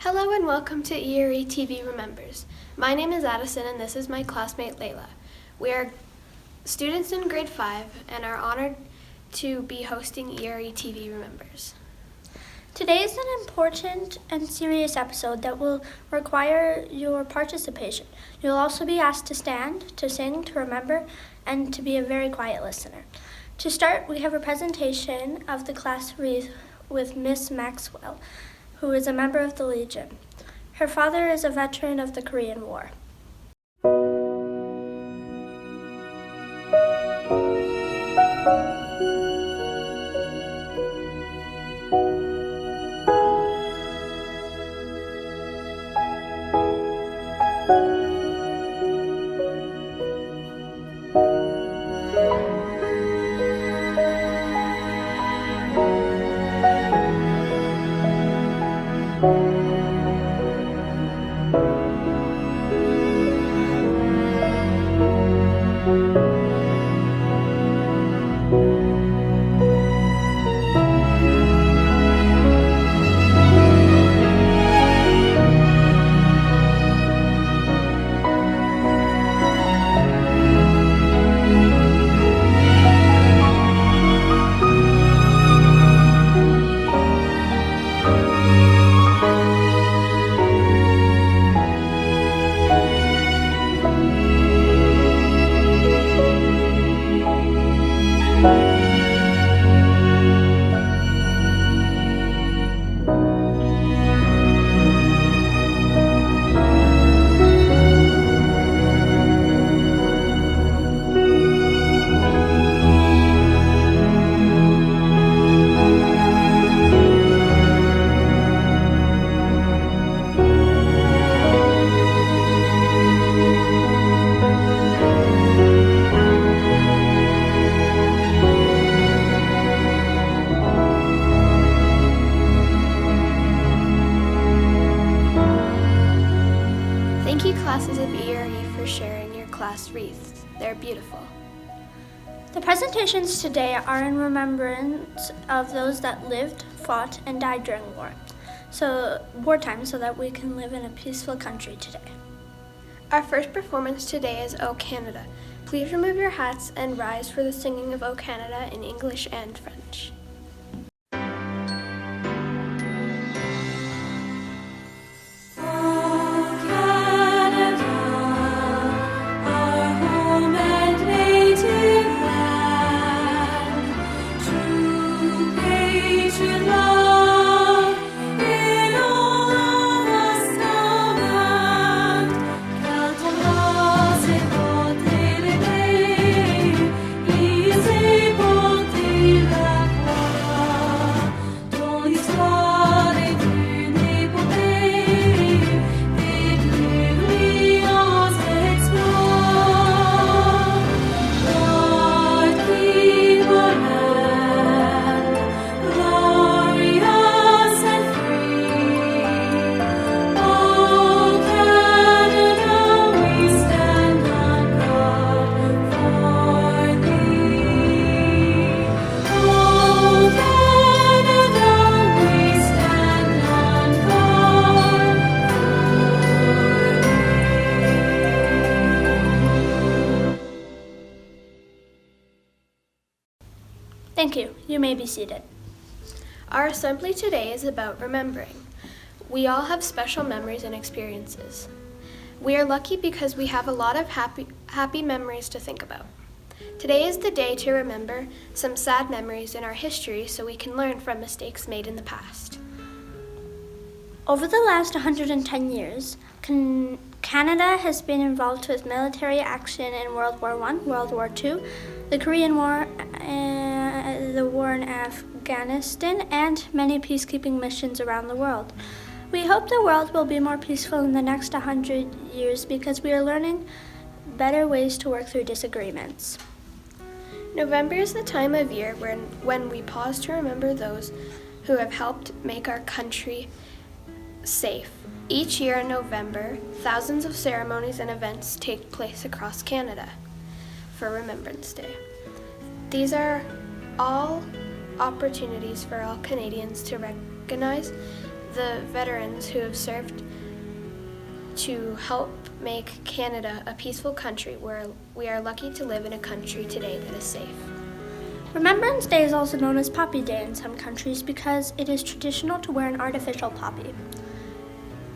Hello and welcome to ÉRE Remembers. My name is Addison and this is my classmate Layla. We are students in grade 5 and are honored to be hosting ÉRE Remembers. Today is an important and serious episode that will require your participation. You'll also be asked to stand, to sing, to remember, and to be a very quiet listener. To start, we have a presentation of the class wreath with Miss Maxwell, who is a member of the Legion. Her father is a veteran of the Korean War. Thank you classes of ÉRE for sharing your class wreaths. They're beautiful. The presentations today are in remembrance of those that lived, fought, and died during wartime so that we can live in a peaceful country today. Our first performance today is O Canada. Please remove your hats and rise for the singing of O Canada in English and French. Thank you. You may be seated. Our assembly today is about remembering. We all have special memories and experiences. We are lucky because we have a lot of happy memories to think about. Today is the day to remember some sad memories in our history so we can learn from mistakes made in the past. Over the last 110 years, Canada has been involved with military action in World War I, World War II, the Korean War, the war in Afghanistan, and many peacekeeping missions around the world. We hope the world will be more peaceful in the next 100 years because we are learning better ways to work through disagreements. November is the time of year when we pause to remember those who have helped make our country safe. Each year in November, thousands of ceremonies and events take place across Canada for Remembrance Day. These are all opportunities for all Canadians to recognize the veterans who have served to help make Canada a peaceful country where we are lucky to live in a country today that is safe. Remembrance Day is also known as Poppy Day in some countries because it is traditional to wear an artificial poppy.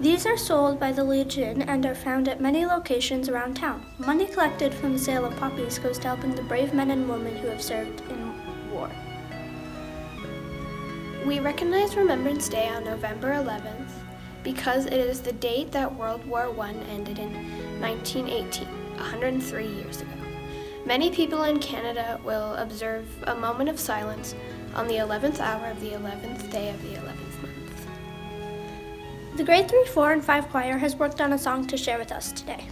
These are sold by the Legion and are found at many locations around town. Money collected from the sale of poppies goes to helping the brave men and women who have served in war. We recognize Remembrance Day on November 11th because it is the date that World War I ended in 1918, 103 years ago. Many people in Canada will observe a moment of silence on the 11th hour of the 11th day of the 11th month. The grade 3, 4, and 5 choir has worked on a song to share with us today.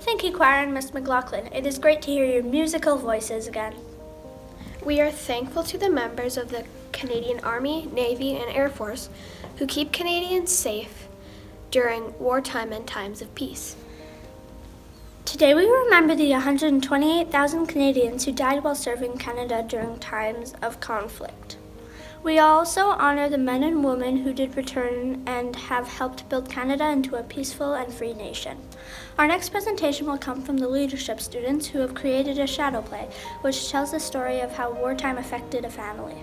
Thank you, choir and Miss McLaughlin. It is great to hear your musical voices again. We are thankful to the members of the Canadian Army, Navy, and Air Force who keep Canadians safe during wartime and times of peace. Today we remember the 128,000 Canadians who died while serving Canada during times of conflict. We also honor the men and women who did return and have helped build Canada into a peaceful and free nation. Our next presentation will come from the leadership students who have created a shadow play, which tells the story of how wartime affected a family.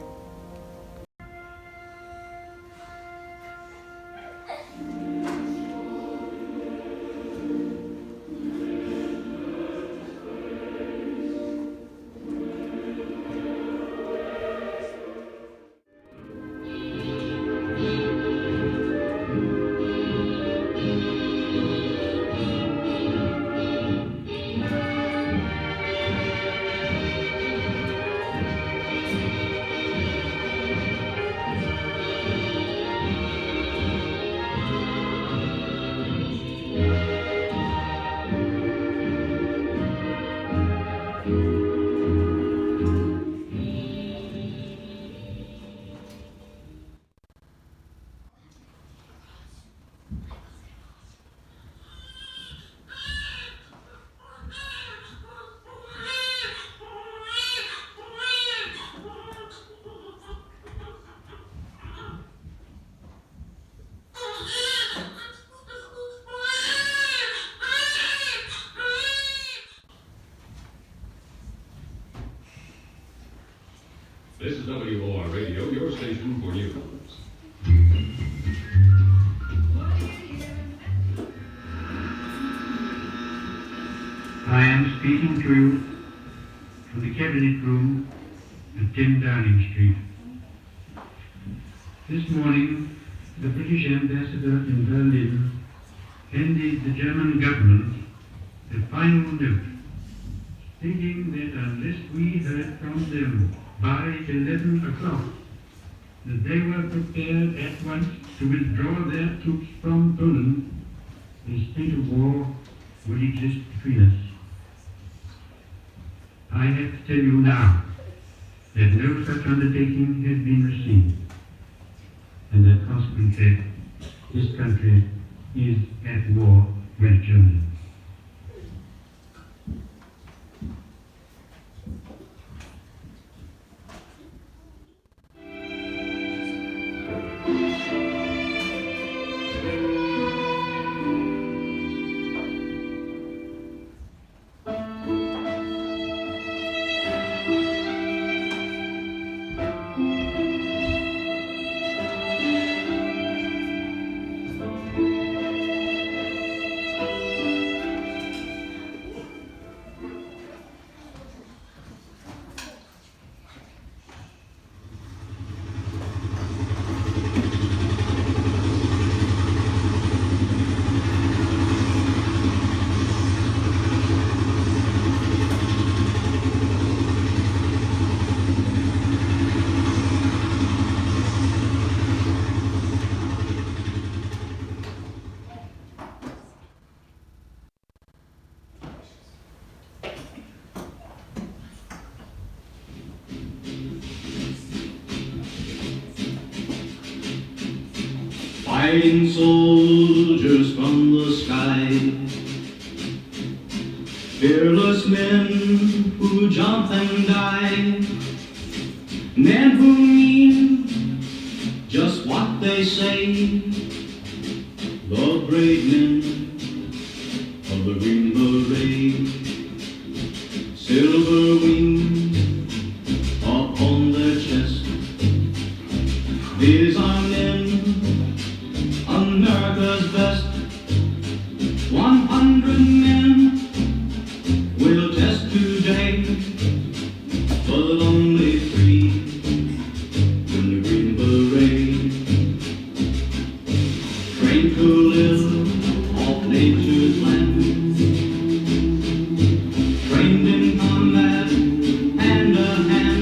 This is WOR Radio, your station for news. I am speaking to you from the Cabinet Room at 10 Downing Street. This morning, the British ambassador in Berlin handed the German government a final note stating that unless we heard from them by 11 o'clock, that they were prepared at once to withdraw their troops from Poland, a state of war would exist between us. I have to tell you now that no such undertaking has been received, and that consequently this country is at war with Germany. Fighting soldiers from the sky, fearless men who jump and die, men who mean just what they say, the brave men of the Green Beret, silver wings upon their chest. These are men, America's best. 100 men will test today, but only 3 in the Green Beret. Trained to live off nature's land, trained in combat hand to hand.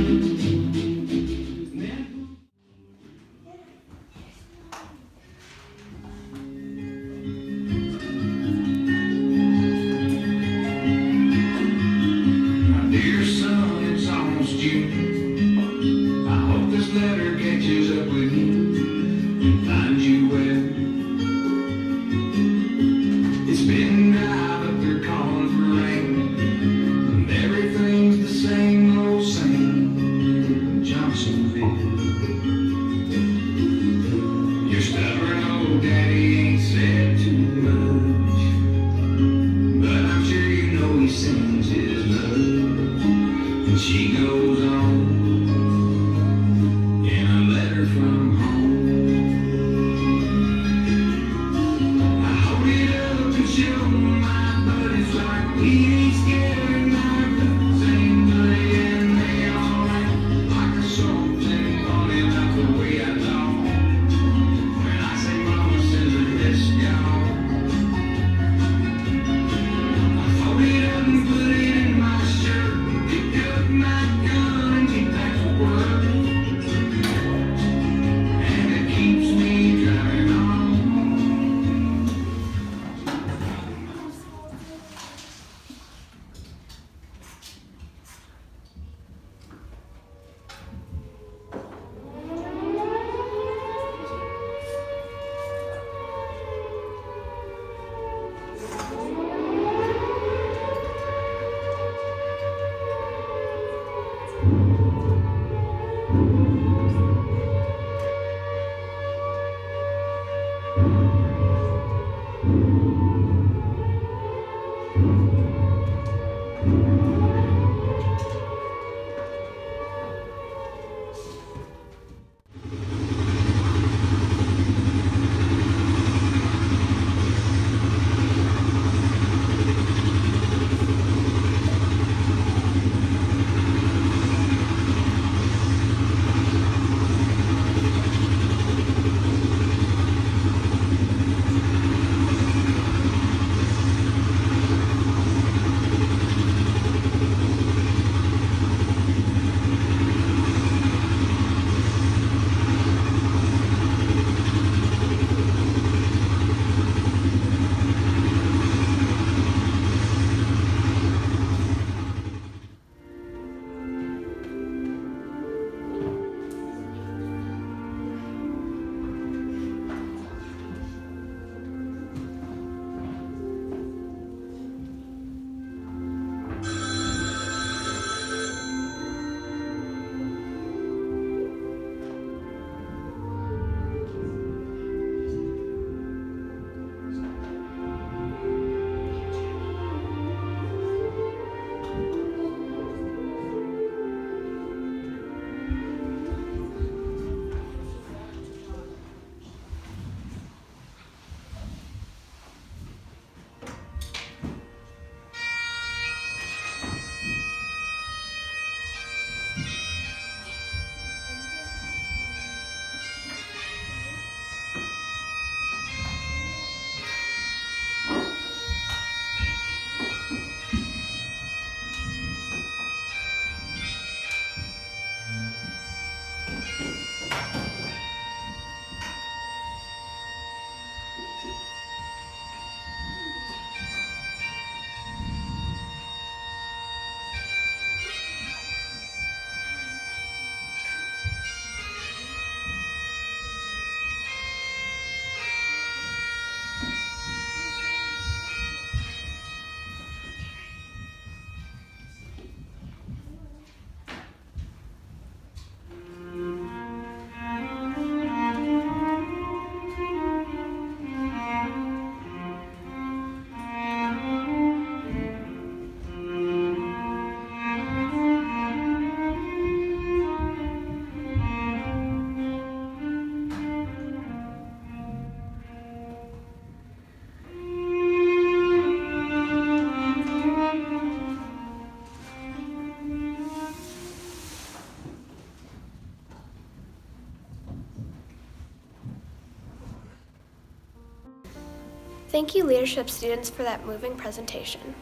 Thank you, leadership students, for that moving presentation.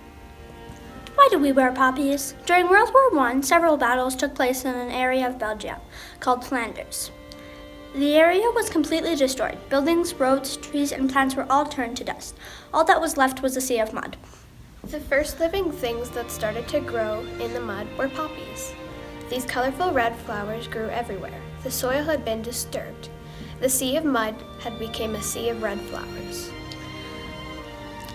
Why do we wear poppies? During World War I, several battles took place in an area of Belgium called Flanders. The area was completely destroyed. Buildings, roads, trees, and plants were all turned to dust. All that was left was a sea of mud. The first living things that started to grow in the mud were poppies. These colorful red flowers grew everywhere. The soil had been disturbed. The sea of mud had become a sea of red flowers.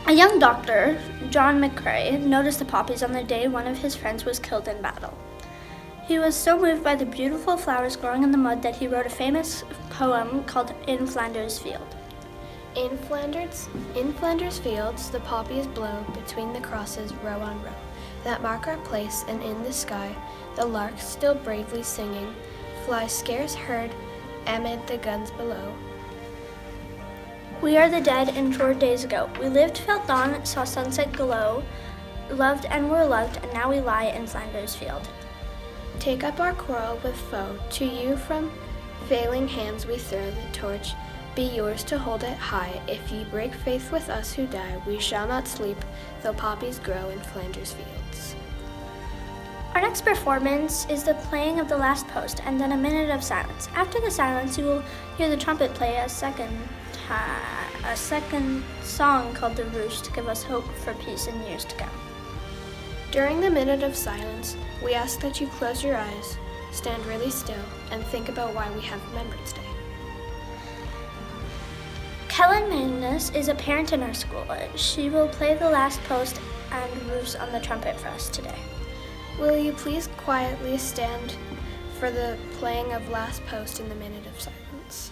A young doctor, John McCrae, noticed the poppies on the day one of his friends was killed in battle. He was so moved by the beautiful flowers growing in the mud that he wrote a famous poem called In Flanders Field. In Flanders fields, the poppies blow between the crosses row on row that mark our place, and in the sky, the larks still bravely singing, fly scarce heard amid the guns below. We are the dead and short days ago. We lived, felt dawn, saw sunset glow, loved and were loved, and now we lie in Flanders Field. Take up our quarrel with foe. To you from failing hands we throw the torch. Be yours to hold it high. If ye break faith with us who die, we shall not sleep, though poppies grow in Flanders fields. Our next performance is the playing of the last post and then a minute of silence. After the silence, you will hear the trumpet play a second song called the Rouse to give us hope for peace in years to come. During the minute of silence, we ask that you close your eyes, stand really still, and think about why we have Remembrance Day. Kellen Magnus is a parent in our school. She will play the last post and Rouse on the trumpet for us today. Will you please quietly stand for the playing of last post in the minute of silence?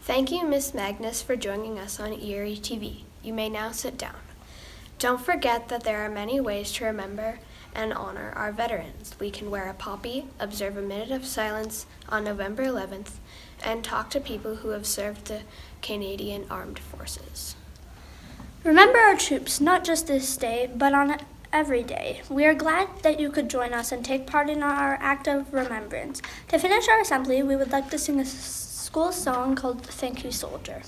Thank you, Ms. Magnus, for joining us on ERE TV. You may now sit down. Don't forget that there are many ways to remember and honor our veterans. We can wear a poppy, observe a minute of silence on November 11th, and talk to people who have served the Canadian Armed Forces. Remember our troops, not just this day, but on every day. We are glad that you could join us and take part in our act of remembrance. To finish our assembly, we would like to sing a school song called Thank You, Soldier.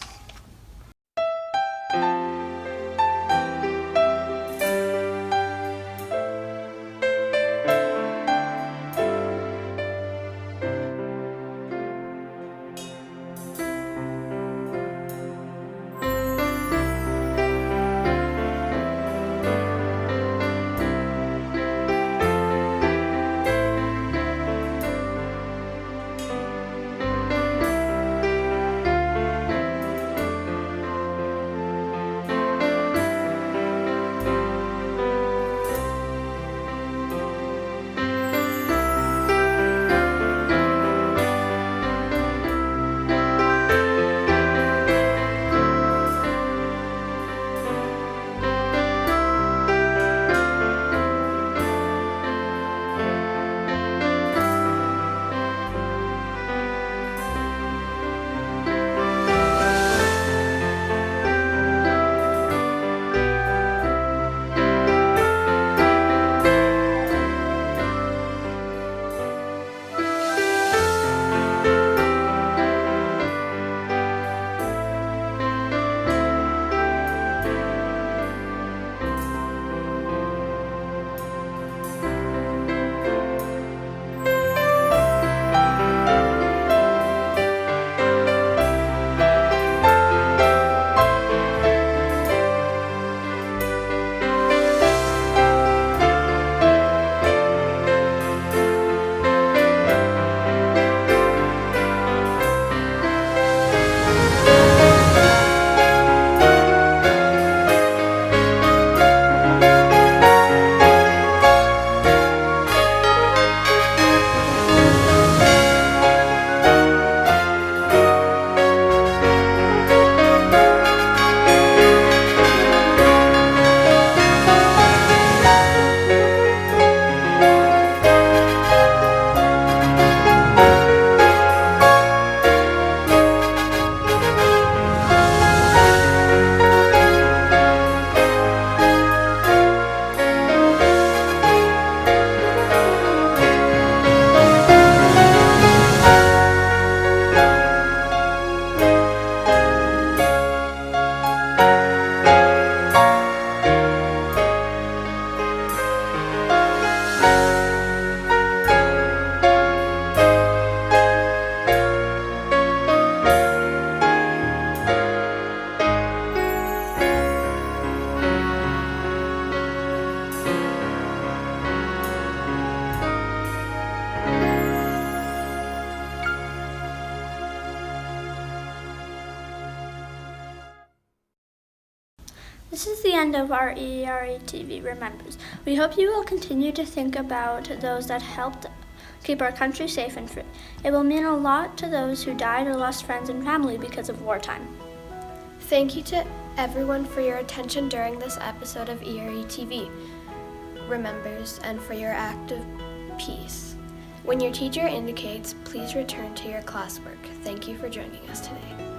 This is the end of our ÉRE TV Remembers. We hope you will continue to think about those that helped keep our country safe and free. It will mean a lot to those who died or lost friends and family because of wartime. Thank you to everyone for your attention during this episode of ÉRE TV Remembers and for your act of peace. When your teacher indicates, please return to your classwork. Thank you for joining us today.